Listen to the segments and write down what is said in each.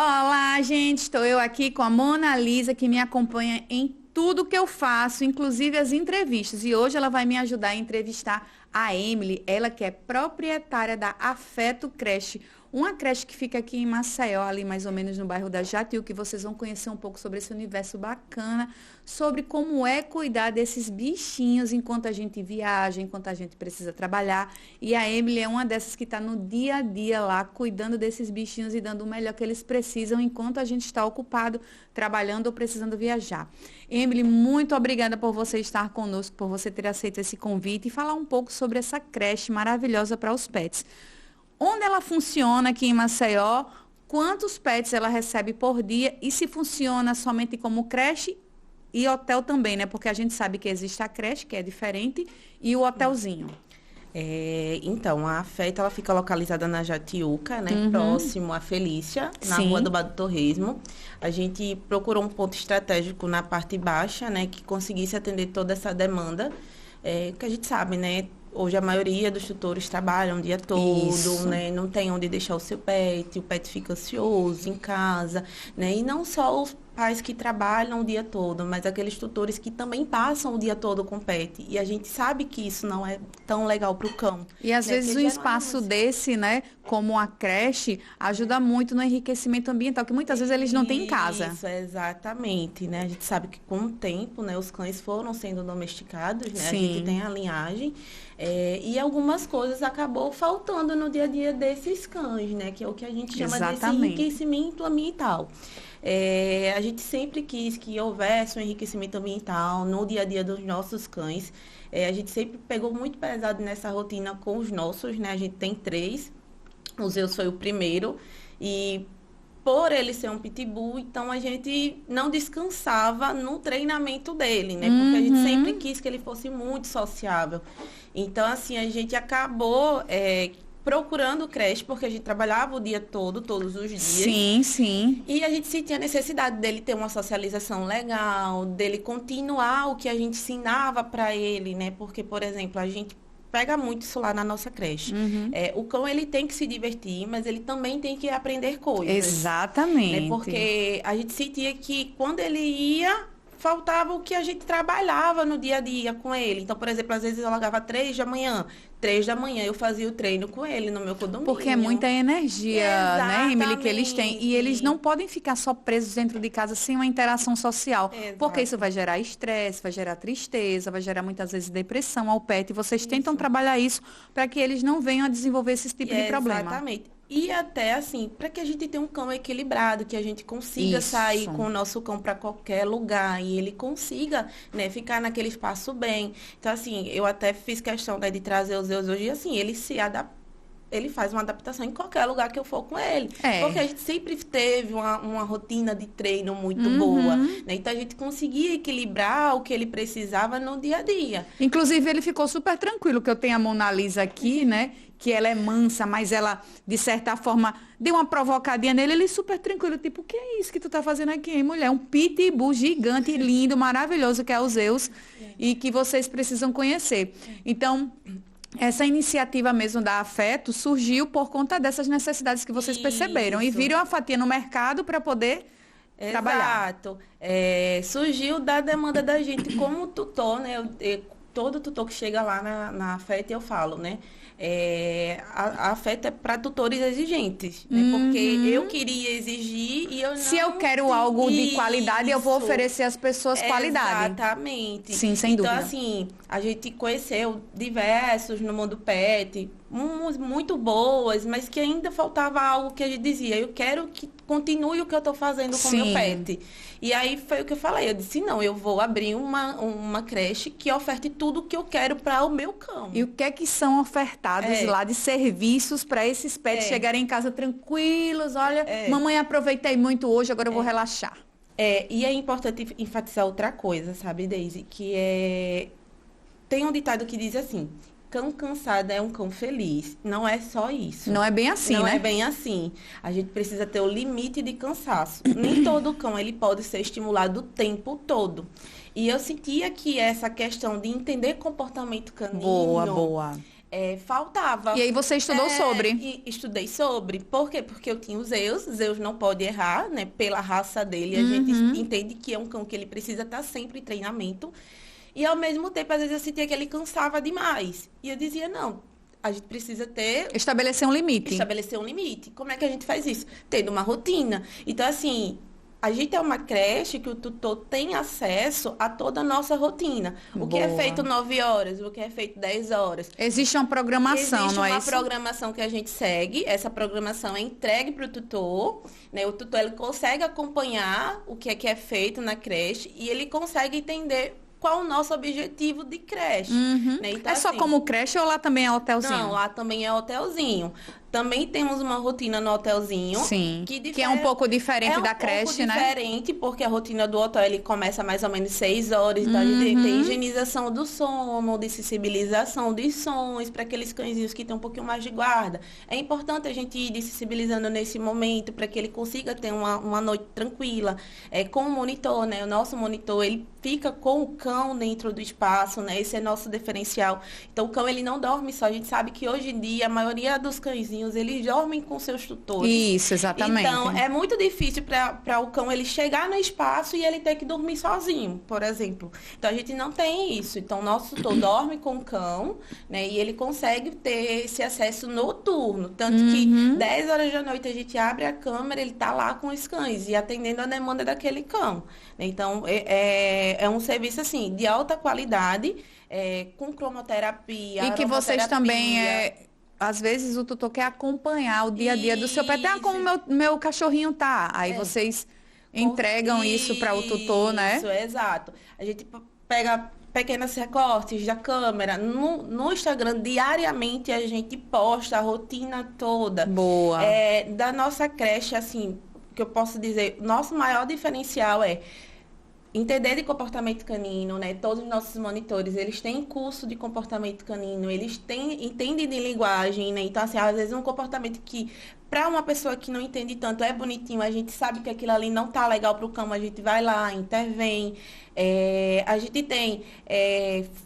Olá, gente. Estou eu aqui com a Mona Lisa, que me acompanha em tudo que eu faço, inclusive as entrevistas. E hoje ela vai me ajudar a entrevistar a Emily, ela que é proprietária da Afeto Creche, uma creche que fica aqui em Maceió, ali mais ou menos no bairro da Jatiú, que vocês vão conhecer um pouco sobre esse universo bacana, sobre como é cuidar desses bichinhos enquanto a gente viaja, enquanto a gente precisa trabalhar. E a Emily é uma dessas que está no dia a dia lá, cuidando desses bichinhos e dando o melhor que eles precisam enquanto a gente está ocupado, trabalhando ou precisando viajar. Emily, muito obrigada por você estar conosco, por você ter aceito esse convite e falar um pouco sobre essa creche maravilhosa para os pets. Onde ela funciona aqui em Maceió, quantos pets ela recebe por dia e se funciona somente como creche e hotel também, né? Porque a gente sabe que existe a creche, que é diferente, e o hotelzinho. Então, a Afeto, ela fica localizada na Jatiuca, né? Próximo à Felícia, na Rua do Bar do Torresmo. A gente procurou um ponto estratégico na parte baixa, né? Que conseguisse atender toda essa demanda. Que a gente sabe, né? Hoje a maioria dos tutores trabalham o dia todo, né? Não tem onde deixar o o pet fica ansioso em casa, né? E não só os pais que trabalham o dia todo, mas aqueles tutores que também passam o dia todo com o pet. E a gente sabe que isso não é tão legal para o cão. E às vezes um espaço desse, né, como a creche, ajuda muito no enriquecimento ambiental, que muitas vezes eles não têm em casa. Isso, exatamente, né? A gente sabe que com o tempo, né, os cães foram sendo domesticados, né? A gente tem a linhagem. E algumas coisas acabou faltando no dia a dia desses cães, né? Que é o que a gente chama desse enriquecimento ambiental. A gente sempre quis que houvesse um enriquecimento ambiental no dia a dia dos nossos cães. A gente sempre pegou muito pesado nessa rotina com os nossos, né? A gente tem 3. O Zeus foi o primeiro. E por ele ser um pitbull, então a gente não descansava no treinamento dele, né? Porque a gente sempre quis que ele fosse muito sociável. Então, assim, a gente acabou procurando creche, porque a gente trabalhava o dia todo, todos os dias. Sim. E a gente sentia a necessidade dele ter uma socialização legal, dele continuar o que a gente ensinava para ele, né? Porque, por exemplo, a gente pega muito isso lá na nossa creche. O cão, ele tem que se divertir, mas ele também tem que aprender coisas. Exatamente. Né? Porque a gente sentia que quando ele ia, faltava o que a gente trabalhava no dia a dia com ele. Então, por exemplo, às vezes eu largava 3 da manhã. 3 da manhã eu fazia o treino com ele no meu condomínio. Porque é muita energia, né, Emily, que eles têm. E eles não podem ficar só presos dentro de casa sem uma interação social. Porque isso vai gerar estresse, vai gerar tristeza, vai gerar muitas vezes depressão ao pet. E vocês tentam trabalhar isso para que eles não venham a desenvolver esse tipo de problema. Exatamente. E até assim, para que a gente tenha um cão equilibrado, que a gente consiga sair com o nosso cão para qualquer lugar e ele consiga, né, ficar naquele espaço bem. Então, assim, eu até fiz questão, né, de trazer os Zeus hoje, assim, ele se adapta. Ele faz uma adaptação em qualquer lugar que eu for com ele. Porque a gente sempre teve uma rotina de treino muito boa. Né? Então, a gente conseguia equilibrar o que ele precisava no dia a dia. Inclusive, ele ficou super tranquilo, que eu tenho a Mona Lisa aqui, né? Que ela é mansa, mas ela, de certa forma, deu uma provocadinha nele. Ele super tranquilo, tipo, o que é isso que tu tá fazendo aqui, hein, mulher? Um pitbull gigante, lindo, maravilhoso, que é o Zeus. E que vocês precisam conhecer. Então, essa iniciativa mesmo da Afeto surgiu por conta dessas necessidades que vocês perceberam e viram a fatia no mercado para poder trabalhar. Exato. Surgiu da demanda da gente como tutor, né? Todo tutor que chega lá na Afeto, eu falo, né? A Afeto é para tutores exigentes, né? Porque eu queria exigir e eu não... Se eu quero algo de qualidade, eu vou oferecer às pessoas qualidade. Exatamente. Sim, sem dúvida. Então, assim, a gente conheceu diversos no mundo pet, uns muito boas, mas que ainda faltava algo que a gente dizia, eu quero que continue o que eu estou fazendo com o meu pet. E aí foi o que eu falei, eu disse, não, eu vou abrir uma creche que oferte tudo o que eu quero para o meu cão. E o que é que são ofertados lá de serviços para esses pets chegarem em casa tranquilos? Olha, mamãe, aproveitei muito hoje, agora eu vou relaxar. E é importante enfatizar outra coisa, sabe, Daisy? Tem um ditado que diz assim, cão cansado é um cão feliz. Não é só isso. Não é bem assim, Não né? é bem assim. A gente precisa ter o limite de cansaço. Nem todo cão ele pode ser estimulado o tempo todo. E eu sentia que essa questão de entender comportamento canino... Boa. faltava. E aí você estudou sobre? E estudei sobre. Por quê? Porque eu tinha o Zeus não pode errar, né? Pela raça dele, a gente entende que é um cão que ele precisa estar sempre em treinamento. E ao mesmo tempo, às vezes eu sentia que ele cansava demais. E eu dizia, não, a gente precisa estabelecer um limite. Estabelecer um limite. Como é que a gente faz isso? Tendo uma rotina. Então, assim, a gente é uma creche que o tutor tem acesso a toda a nossa rotina. O que é feito 9 horas, o que é feito 10 horas. Existe uma programação, não é isso? Existe uma programação que a gente segue. Essa programação é entregue para o tutor. Né? O tutor ele consegue acompanhar o que é feito na creche e ele consegue entender qual o nosso objetivo de creche. Né? Então, é só como creche ou lá também é hotelzinho? Não, lá também é hotelzinho. Também temos uma rotina no hotelzinho. Sim, que é um pouco diferente da creche, né? É um pouco diferente, porque a rotina do hotel, ele começa mais ou menos 6 horas. Então, a gente tem higienização do sono, de sensibilização de sons, para aqueles cãezinhos que têm um pouquinho mais de guarda. É importante a gente ir sensibilizando nesse momento, para que ele consiga ter uma noite tranquila. Com o monitor, né? O nosso monitor, ele fica com o cão dentro do espaço, né? Esse é nosso diferencial. Então, o cão, ele não dorme só. A gente sabe que hoje em dia, a maioria dos cãezinhos, eles dormem com seus tutores. Isso, exatamente. Então, é muito difícil para o cão ele chegar no espaço e ele ter que dormir sozinho, por exemplo. Então, a gente não tem isso. Então, o nosso tutor dorme com o cão, né? E ele consegue ter esse acesso noturno. Tanto que 10 horas da noite a gente abre a câmera, ele tá lá com os cães e atendendo a demanda daquele cão. Então, é um serviço, assim, de alta qualidade, com cromoterapia, e que vocês também às vezes o tutor quer acompanhar o dia a dia do seu pet. Como meu cachorrinho tá. Aí vocês entregam isso para o tutor, né? Isso, exato. A gente pega pequenos recortes da câmera. No Instagram, diariamente, a gente posta a rotina toda. Boa. Da nossa creche, assim, que eu posso dizer, nosso maior diferencial é entender de comportamento canino, né? Todos os nossos monitores, eles têm curso de comportamento canino, eles entendem de linguagem, né? Então, assim, às vezes um comportamento que, para uma pessoa que não entende tanto, é bonitinho, a gente sabe que aquilo ali não tá legal pro cão, a gente vai lá, intervém. A gente tem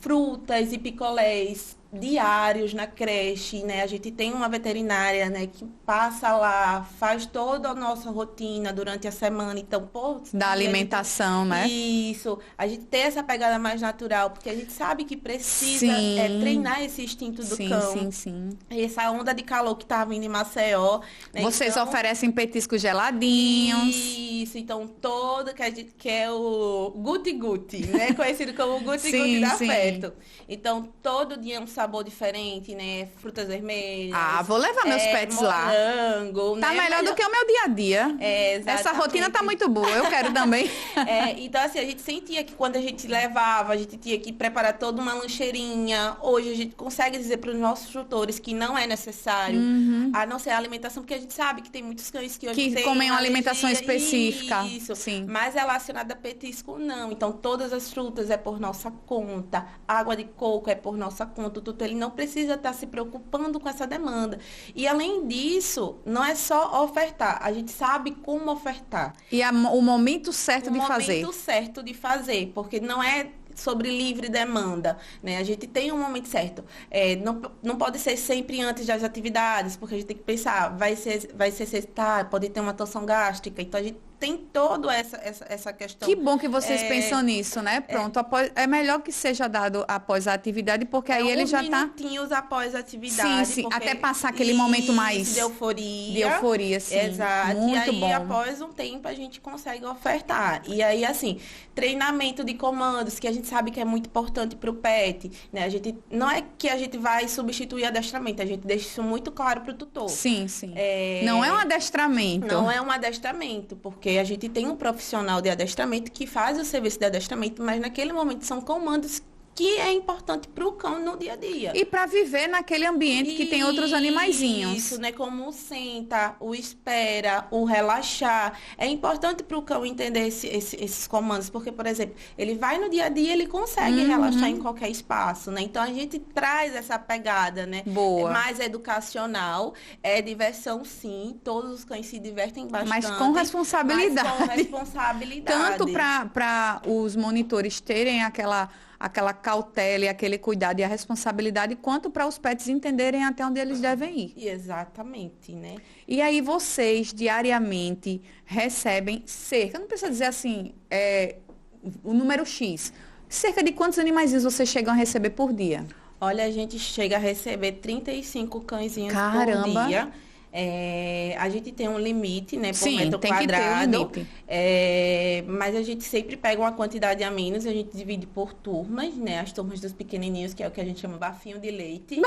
frutas e picolés diários na creche, né? A gente tem uma veterinária, né, que passa lá, faz toda a nossa rotina durante a semana, então, da alimentação, né? Isso. A gente tem essa pegada mais natural, porque a gente sabe que precisa treinar esse instinto do cão. Sim. E essa onda de calor que tá vindo em Maceió, né? Vocês oferecem petiscos geladinhos. Isso, então todo que a gente quer o guti-guti, né? Conhecido como guti-guti da Feto. Então, todo dia é um sabor diferente, né? Frutas vermelhas. Vou levar meus pets lá. Morango, tá melhor do que o meu dia a dia. Essa rotina tá muito boa, eu quero também. Então, assim, a gente sentia que quando a gente levava, a gente tinha que preparar toda uma lancheirinha. Hoje a gente consegue dizer para os nossos tutores que não é necessário, a não ser a alimentação, porque a gente sabe que tem muitos cães que hoje comem uma alimentação específica. Isso, sim. Mas relacionada a petisco, não. Então, todas as frutas é por nossa conta, água de coco é por nossa conta. O tutor, ele não precisa estar se preocupando com essa demanda. E, além disso, não é só ofertar. A gente sabe como ofertar. E o momento certo de fazer. O momento certo de fazer, porque não é sobre livre demanda, né? A gente tem um momento certo. Não pode ser sempre antes das atividades, porque a gente tem que pensar, vai ser sectário, pode ter uma torção gástrica. Então, a gente tem toda essa questão. Que bom que vocês pensam nisso, né? Pronto, é melhor que seja dado após a atividade, porque aí ele já tá... minutinhos após a atividade. Sim, até passar aquele momento mais... De euforia. De euforia, sim. Exato. Muito e aí, bom. após um tempo, a gente consegue ofertar. E aí, assim, treinamento de comandos, que a gente sabe que é muito importante para o pet, né? Não é que a gente vai substituir adestramento, a gente deixa isso muito claro para o tutor. Sim. Não é um adestramento. Não é um adestramento, porque a gente tem um profissional de adestramento que faz o serviço de adestramento, mas naquele momento são comandos que é importante para o cão no dia a dia. E para viver naquele ambiente que tem outros animaizinhos. Isso, né? Como o senta, o espera, o relaxar. É importante para o cão entender esses comandos, porque, por exemplo, ele vai no dia a dia, ele consegue relaxar em qualquer espaço, né? Então, a gente traz essa pegada, né? Boa. Mais educacional, é diversão, sim. Todos os cães se divertem bastante. Mas com responsabilidade. Tanto para os monitores terem aquela aquela cautela e aquele cuidado e a responsabilidade, quanto para os pets entenderem até onde eles devem ir. Exatamente, né? E aí vocês, diariamente, recebem cerca, não precisa dizer assim, o número X, cerca de quantos animaizinhos vocês chegam a receber por dia? Olha, a gente chega a receber 35 cãezinhos Caramba. por dia. A gente tem um limite, né, por Sim, metro tem que ter um quadrado. limite. Mas a gente sempre pega uma quantidade a menos, a gente divide por turmas, né? As turmas dos pequenininhos, que é o que a gente chama bafinho de leite.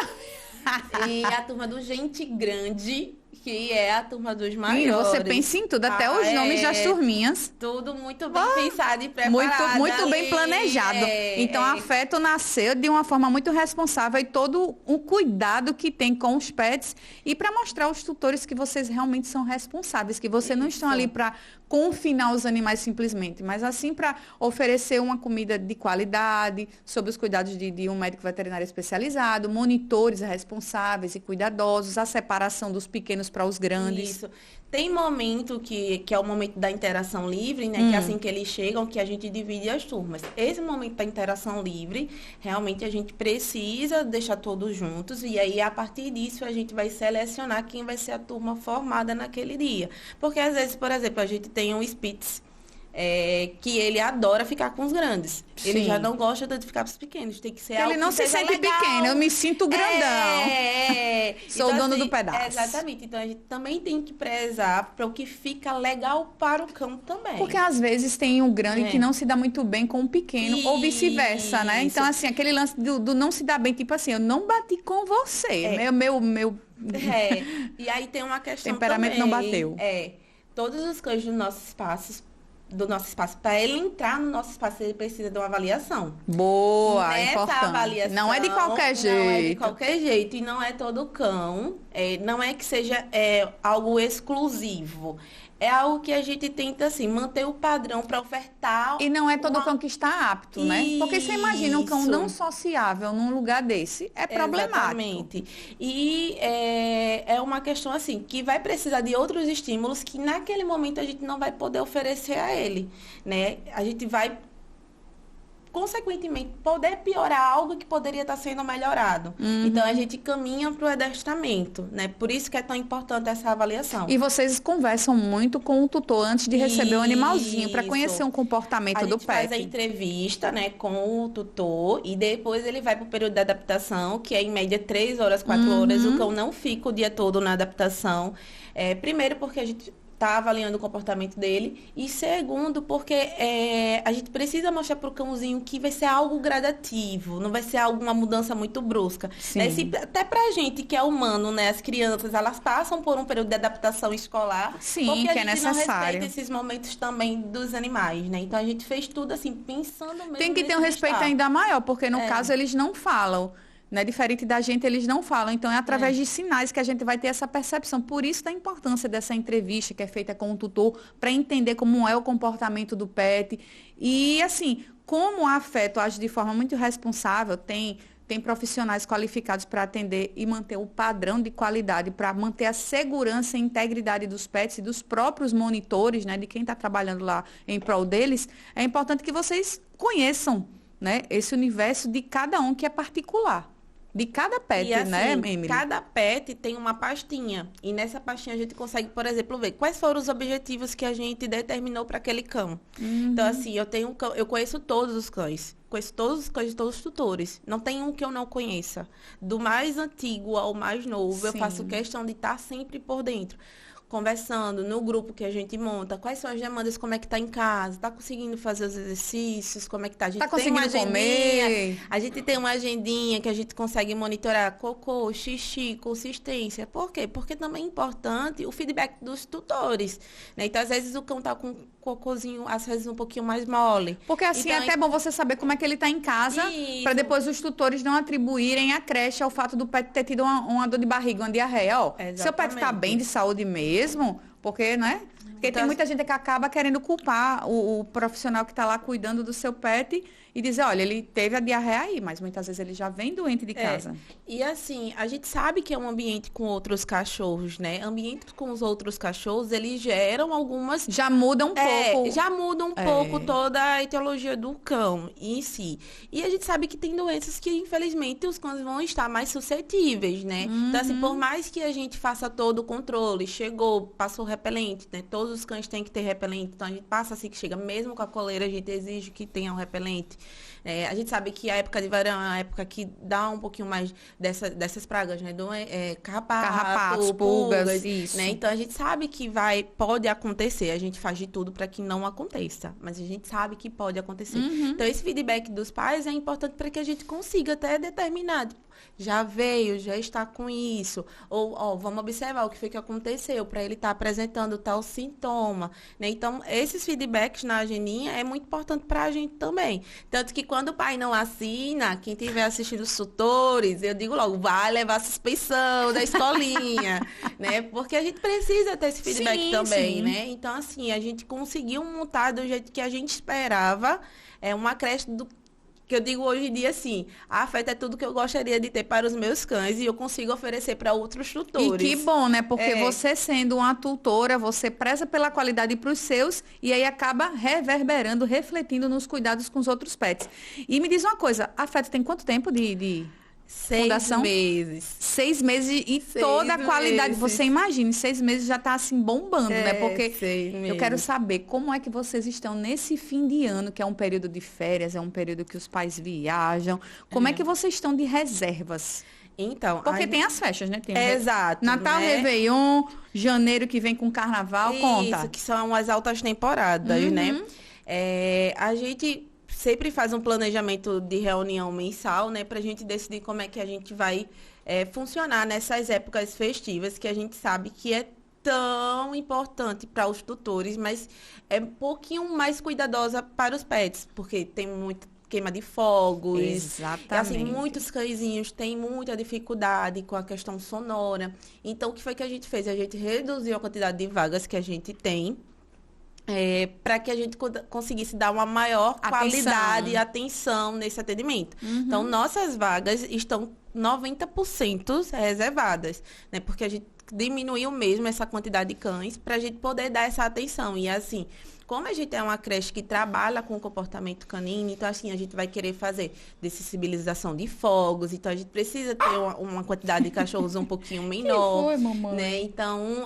E a turma do gente grande, que é a turma dos maiores. Você pensa em tudo, até os nomes das turminhas. Tudo muito bem pensado e preparado. Muito bem planejado. Então, a Afeto nasceu de uma forma muito responsável e todo um cuidado que tem com os pets e para mostrar aos tutores que vocês realmente são responsáveis, que vocês não estão ali para confinar os animais simplesmente, mas assim para oferecer uma comida de qualidade, sob os cuidados de um médico veterinário especializado, monitores responsáveis e cuidadosos, a separação dos pequenos para os grandes. Isso. Tem momento que é o momento da interação livre, né? Que é assim que eles chegam, que a gente divide as turmas. Esse momento da interação livre, realmente a gente precisa deixar todos juntos. E aí, a partir disso, a gente vai selecionar quem vai ser a turma formada naquele dia. Porque, às vezes, por exemplo, a gente tem um Spitz, que ele adora ficar com os grandes. Sim. Ele já não gosta de ficar com os pequenos. Tem que ser algo ele não que se seja sente legal. pequeno, eu me sinto grandão. Sou Então, o dono assim, do pedaço. Exatamente. Então, a gente também tem que prezar para o que fica legal para o cão também. Porque às vezes tem um grande que não se dá muito bem com o pequeno, ou vice-versa, né? Então, assim, aquele lance do não se dar bem, tipo assim, eu não bati com você. Meu E aí tem uma questão temperamento também. não bateu. Todos os cães do nosso espaço, para ele entrar no nosso espaço, ele precisa de uma avaliação. Boa, Nessa importante. avaliação, Não é de qualquer jeito. Não é de qualquer jeito. E não é todo cão. Não é que seja algo exclusivo. É algo que a gente tenta, assim, manter o padrão para ofertar. E não é todo cão que está apto, né? Porque você imagina um cão não sociável num lugar desse. É problemático. Exatamente. E é uma questão, assim, que vai precisar de outros estímulos que naquele momento a gente não vai poder oferecer a ele, né? A gente vai, consequentemente, poder piorar algo que poderia estar sendo melhorado. Então, a gente caminha para o adestramento, né? Por isso que é tão importante essa avaliação. E vocês conversam muito com o tutor antes de receber o animalzinho, para conhecer um comportamento do pet. A gente faz a entrevista, né, com o tutor e depois ele vai para o período de adaptação, que é em média 3 horas, 4 horas. O cão não fica o dia todo na adaptação. Primeiro porque a gente está avaliando o comportamento dele. E segundo, porque a gente precisa mostrar para o cãozinho que vai ser algo gradativo, não vai ser alguma mudança muito brusca. Até para a gente que é humano, né? As crianças, elas passam por um período de adaptação escolar. Sim, porque que é necessário. Não respeita esses momentos também dos animais, né? Então, a gente fez tudo assim, pensando mesmo. Tem que ter um respeito ainda maior, porque no caso eles não falam. Né? Diferente da gente, eles não falam. Então, é através de sinais que a gente vai ter essa percepção. Por isso, da importância dessa entrevista que é feita com o tutor, para entender como é o comportamento do pet. E, assim, como a Afeto age de forma muito responsável, tem profissionais qualificados para atender e manter o padrão de qualidade, para manter a segurança e integridade dos pets e dos próprios monitores, né? De quem está trabalhando lá em prol deles. É importante que vocês conheçam, né? Esse universo de cada um que é particular. De cada pet, e, assim, né, Emily? Cada pet tem uma pastinha. E nessa pastinha a gente consegue, por exemplo, ver quais foram os objetivos que a gente determinou para aquele cão. Então, assim, eu conheço todos os cães. Conheço todos os cães de todos os tutores. Não tem um que eu não conheça. Do mais antigo ao mais novo, eu faço questão de estar sempre por dentro. Conversando no grupo que a gente monta, quais são as demandas, como é que tá em casa, tá conseguindo fazer os exercícios, como é que tá? A gente tá conseguindo comer? A gente tem uma agendinha que a gente consegue monitorar cocô, xixi, consistência. Por quê? Porque também é importante o feedback dos tutores, né? Então, às vezes, o cão tá com cocôzinho, às vezes, um pouquinho mais mole. Porque, assim, então, é até bom você saber como é que ele tá em casa, para depois os tutores não atribuírem a creche ao fato do pet ter tido uma dor de barriga, uma diarreia. Ó, seu pet tá bem de saúde mesmo, porque, né? Porque tem muita gente que acaba querendo culpar o profissional que está lá cuidando do seu pet e dizer, olha, ele teve a diarreia aí, mas muitas vezes ele já vem doente de casa. E assim, a gente sabe que é um ambiente com outros cachorros, né? Ambiente com os outros cachorros, eles geram algumas... Já muda um pouco. Já muda um pouco toda a etiologia do cão em si. E a gente sabe que tem doenças que, infelizmente, os cães vão estar mais suscetíveis, né? Então, assim, por mais que a gente faça todo o controle, chegou, passou repelente, né? Todos os cães têm que ter repelente. Então, a gente passa assim que chega, mesmo com a coleira, a gente exige que tenha um repelente. A gente sabe que a época de verão é a época que dá um pouquinho mais dessas pragas, né? Carrapatos, pulgas, isso. Né? Então, a gente sabe que pode acontecer. A gente faz de tudo para que não aconteça. Mas a gente sabe que pode acontecer. Então, esse feedback dos pais é importante para que a gente consiga até determinar. Tipo, já veio, já está com isso. Ou, vamos observar o que foi que aconteceu para ele estar apresentando tal sintoma. Né? Então, esses feedbacks na agendinha é muito importante para a gente também. Tanto que quando o pai não assina, quem estiver assistindo os tutores, eu digo logo, vai levar suspensão da escolinha, né? Porque a gente precisa ter esse feedback também, né? Então, assim, a gente conseguiu montar do jeito que a gente esperava, uma creche que eu digo hoje em dia assim, a Afeto é tudo que eu gostaria de ter para os meus cães e eu consigo oferecer para outros tutores. E que bom, né? Porque você sendo uma tutora, você preza pela qualidade para os seus e aí acaba reverberando, refletindo nos cuidados com os outros pets. E me diz uma coisa, a Afeto tem quanto tempo de fundação? 6 meses. 6 meses e toda a qualidade. Você imagine, 6 meses já está assim bombando, né? Porque eu quero saber como é que vocês estão nesse fim de ano, que é um período de férias, é um período que os pais viajam. Como é que vocês estão de reservas? Então, porque tem as festas, né? Tem exato. Natal, né? Réveillon, janeiro que vem com carnaval, conta. Isso, que são as altas temporadas, né? A gente sempre faz um planejamento de reunião mensal, né? Pra gente decidir como é que a gente vai funcionar nessas épocas festivas, que a gente sabe que é tão importante para os tutores, mas é um pouquinho mais cuidadosa para os pets, porque tem muito queima de fogos. Exatamente. Assim, muitos cãezinhos têm muita dificuldade com a questão sonora. Então, o que foi que a gente fez? A gente reduziu a quantidade de vagas que a gente tem, para que a gente conseguisse dar uma maior qualidade e atenção nesse atendimento. Então, nossas vagas estão 90% reservadas, né? Porque a gente diminuiu mesmo essa quantidade de cães para a gente poder dar essa atenção. E assim, como a gente é uma creche que trabalha com comportamento canino, então assim, a gente vai querer fazer sensibilização de fogos, então a gente precisa ter uma quantidade de cachorros um pouquinho menor. Que foi, mamãe? Né? Então,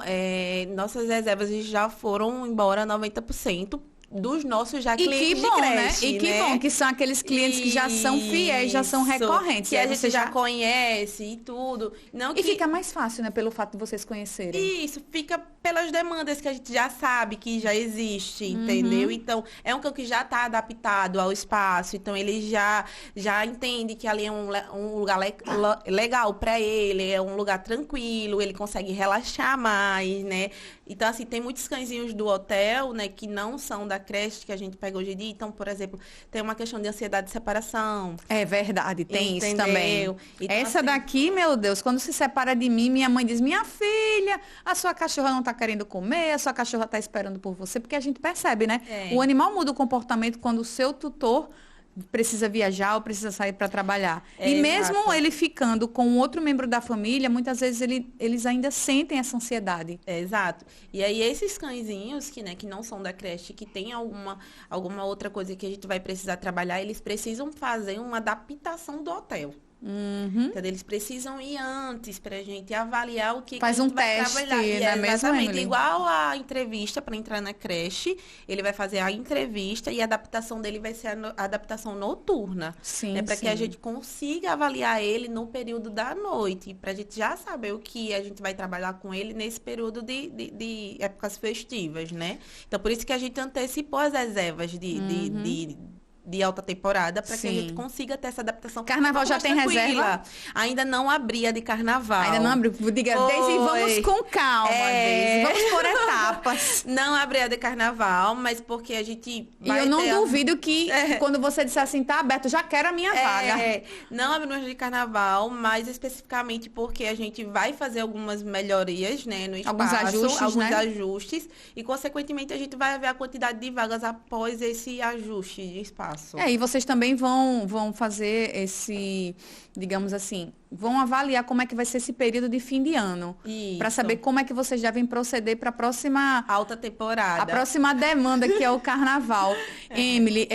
nossas reservas já foram embora 90%. Dos nossos já clientes de creche, né? E que bom, que são aqueles clientes que já são fiéis, já são recorrentes. Que a gente já conhece e tudo. Não e fica mais fácil, né? Pelo fato de vocês conhecerem. Isso, fica pelas demandas que a gente já sabe que já existe, entendeu? Então, é um cão que já está adaptado ao espaço, então ele já entende que ali é um lugar legal para ele, é um lugar tranquilo, ele consegue relaxar mais, né? Então, assim, tem muitos cãezinhos do hotel, né, que não são da creche que a gente pega hoje em dia. Então, por exemplo, tem uma questão de ansiedade de separação. É verdade, tem isso também. Então, essa assim, daqui, meu Deus, quando se separa de mim, minha mãe diz, minha filha, a sua cachorra não tá querendo comer, a sua cachorra tá esperando por você, porque a gente percebe, né? O animal muda o comportamento quando o seu tutor precisa viajar ou precisa sair para trabalhar. E mesmo ele ficando com outro membro da família, muitas vezes eles ainda sentem essa ansiedade. Exato. E aí esses cãezinhos que não são da creche, que tem alguma outra coisa que a gente vai precisar trabalhar, eles precisam fazer uma adaptação do hotel. Então, eles precisam ir antes pra gente avaliar o que faz que a gente um vai teste, trabalhar. E né, exatamente igual a entrevista para entrar na creche, ele vai fazer a entrevista e a adaptação dele vai ser a adaptação noturna. Sim, né, para que a gente consiga avaliar ele no período da noite, pra gente já saber o que a gente vai trabalhar com ele nesse período de épocas festivas, né? Então, por isso que a gente antecipou as reservas de alta temporada para que a Sim. gente consiga ter essa adaptação. Carnaval já tem reserva? Ainda não abri a de carnaval. Ainda não abriu. Diga, Deise, vamos com calma, Deise. Vamos por etapas. Não abri a de carnaval, mas porque a gente vai E eu não duvido que quando você disser assim, tá aberto, já quero a minha vaga. Não abrimos de carnaval, mas especificamente porque a gente vai fazer algumas melhorias, né, no espaço. Alguns ajustes. E, consequentemente, a gente vai ver a quantidade de vagas após esse ajuste de espaço. E vocês também vão fazer esse, digamos assim, vão avaliar como é que vai ser esse período de fim de ano. Para saber como é que vocês devem proceder para a próxima... alta temporada. A próxima demanda, que é o carnaval. Emily,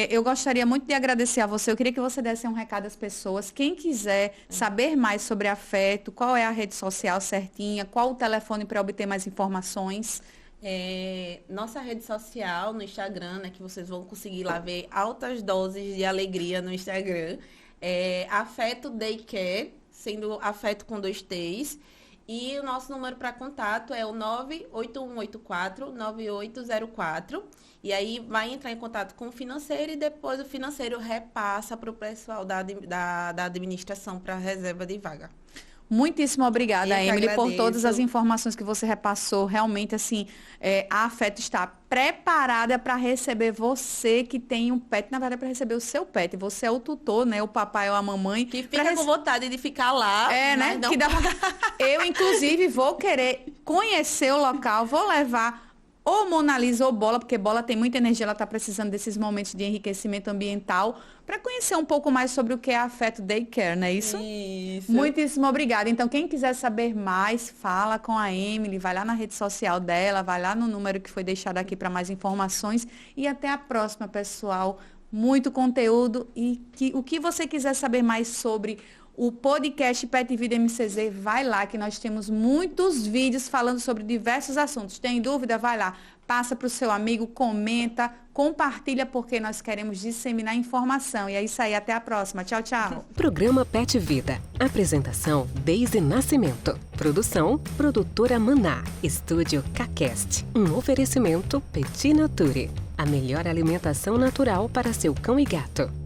eu gostaria muito de agradecer a você. Eu queria que você desse um recado às pessoas. Quem quiser saber mais sobre Afeto, qual é a rede social certinha, qual o telefone para obter mais informações... nossa rede social no Instagram, né, que vocês vão conseguir lá ver altas doses de alegria no Instagram, Afeto Daycare, sendo Afeto com 2 T's, e o nosso número para contato é o 98184-9804, e aí vai entrar em contato com o financeiro e depois o financeiro repassa para o pessoal da administração para reserva de vaga. Muitíssimo obrigada, Emily, por todas as informações que você repassou. Realmente, assim, a Afeto está preparada para receber você que tem um pet. Na verdade, para receber o seu pet. Você é o tutor, né? O papai ou a mamãe. Que fica com vontade de ficar lá. Né? Não... Que dá vontade. Eu, inclusive, vou querer conhecer o local, vou levar ou Mona Lisa ou Bola, porque Bola tem muita energia, ela está precisando desses momentos de enriquecimento ambiental, para conhecer um pouco mais sobre o que é Afeto Daycare, não é isso? Isso. Muitíssimo obrigada. Então, quem quiser saber mais, fala com a Emily, vai lá na rede social dela, vai lá no número que foi deixado aqui para mais informações. E até a próxima, pessoal. Muito conteúdo e o que você quiser saber mais sobre o podcast Pet Vida MCZ, vai lá, que nós temos muitos vídeos falando sobre diversos assuntos. Tem dúvida? Vai lá. Passa para o seu amigo, comenta, compartilha, porque nós queremos disseminar informação. E é isso aí, até a próxima. Tchau, tchau. Programa Pet Vida. Apresentação, Deise Nascimento. Produção, Produtora Maná. Estúdio Cacast. Um oferecimento Petit Nature. A melhor alimentação natural para seu cão e gato.